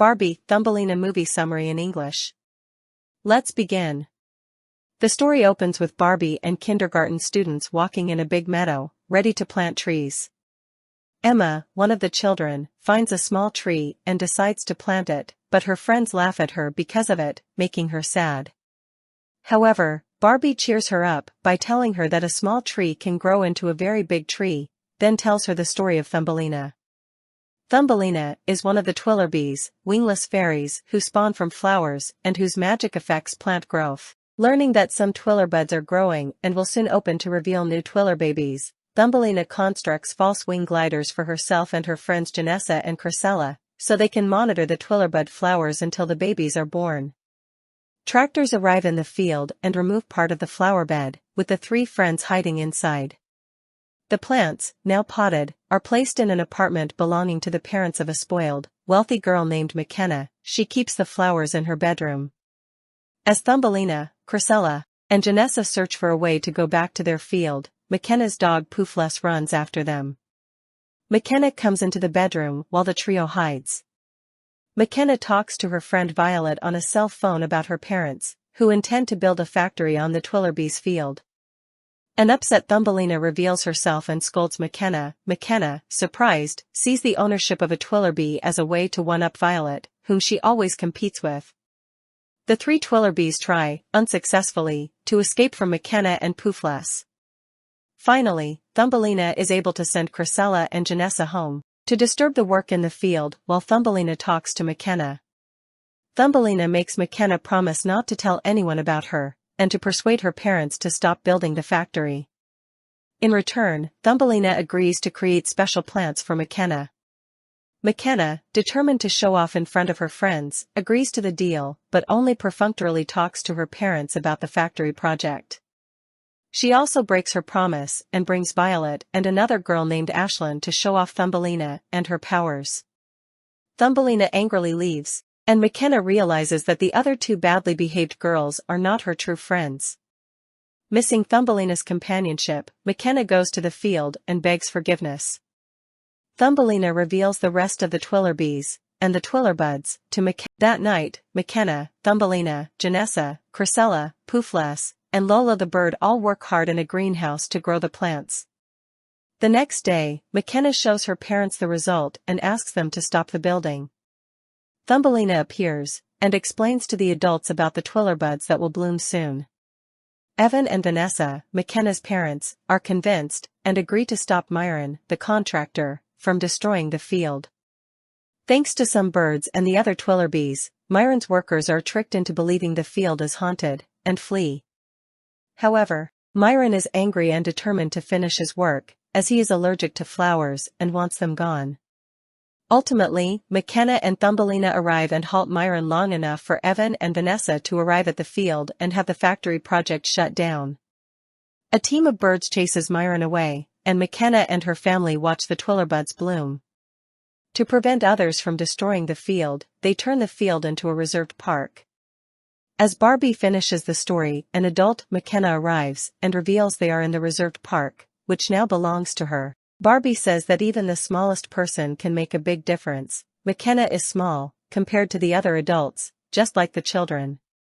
Barbie, Thumbelina movie summary in English. Let's begin. The story opens with Barbie and kindergarten students walking in a big meadow, ready to plant trees. Emma, one of the children, finds a small tree and decides to plant it, but her friends laugh at her because of it, making her sad. However, Barbie cheers her up by telling her that a small tree can grow into a very big tree, then tells her the story of Thumbelina. Thumbelina is one of the twillerbees, wingless fairies who spawn from flowers and whose magic affects plant growth. Learning that some twiller buds are growing and will soon open to reveal new twiller babies, Thumbelina constructs false wing gliders for herself and her friends Janessa and Chrysella, so they can monitor the twiller bud flowers until the babies are born. Tractors arrive in the field and remove part of the flower bed, with the three friends hiding inside. The plants, now potted, are placed in an apartment belonging to the parents of a spoiled, wealthy girl named McKenna. She keeps the flowers in her bedroom. As Thumbelina, Chrysella, and Janessa search for a way to go back to their field, McKenna's dog Poofless runs after them. McKenna comes into the bedroom while the trio hides. McKenna talks to her friend Violet on a cell phone about her parents, who intend to build a factory on the twillerbees' field. An upset Thumbelina reveals herself and scolds McKenna. McKenna, surprised, sees the ownership of a twillerbee as a way to one-up Violet, whom she always competes with. The three twillerbees try, unsuccessfully, to escape from McKenna and Poofless. Finally, Thumbelina is able to send Chrysella and Janessa home, to disturb the work in the field while Thumbelina talks to McKenna. Thumbelina makes McKenna promise not to tell anyone about her, and to persuade her parents to stop building the factory. In return, Thumbelina agrees to create special plants for McKenna. McKenna, determined to show off in front of her friends, agrees to the deal, but only perfunctorily talks to her parents about the factory project. She also breaks her promise and brings Violet and another girl named Ashlyn to show off Thumbelina and her powers. Thumbelina angrily leaves, and McKenna realizes that the other two badly behaved girls are not her true friends. Missing Thumbelina's companionship, McKenna goes to the field and begs forgiveness. Thumbelina reveals the rest of the twillerbees, and the twillerbuds, to McKenna. That night, McKenna, Thumbelina, Janessa, Chrysella, Poofless, and Lola the bird all work hard in a greenhouse to grow the plants. The next day, McKenna shows her parents the result and asks them to stop the building. Thumbelina appears, and explains to the adults about the twillerbuds that will bloom soon. Evan and Vanessa, McKenna's parents, are convinced, and agree to stop Myron, the contractor, from destroying the field. Thanks to some birds and the other twillerbees, Myron's workers are tricked into believing the field is haunted, and flee. However, Myron is angry and determined to finish his work, as he is allergic to flowers and wants them gone. Ultimately, McKenna and Thumbelina arrive and halt Myron long enough for Evan and Vanessa to arrive at the field and have the factory project shut down. A team of birds chases Myron away, and McKenna and her family watch the twillerbuds bloom. To prevent others from destroying the field, they turn the field into a reserved park. As Barbie finishes the story, an adult McKenna arrives and reveals they are in the reserved park, which now belongs to her. Barbie says that even the smallest person can make a big difference. McKenna is small, compared to the other adults, just like the children.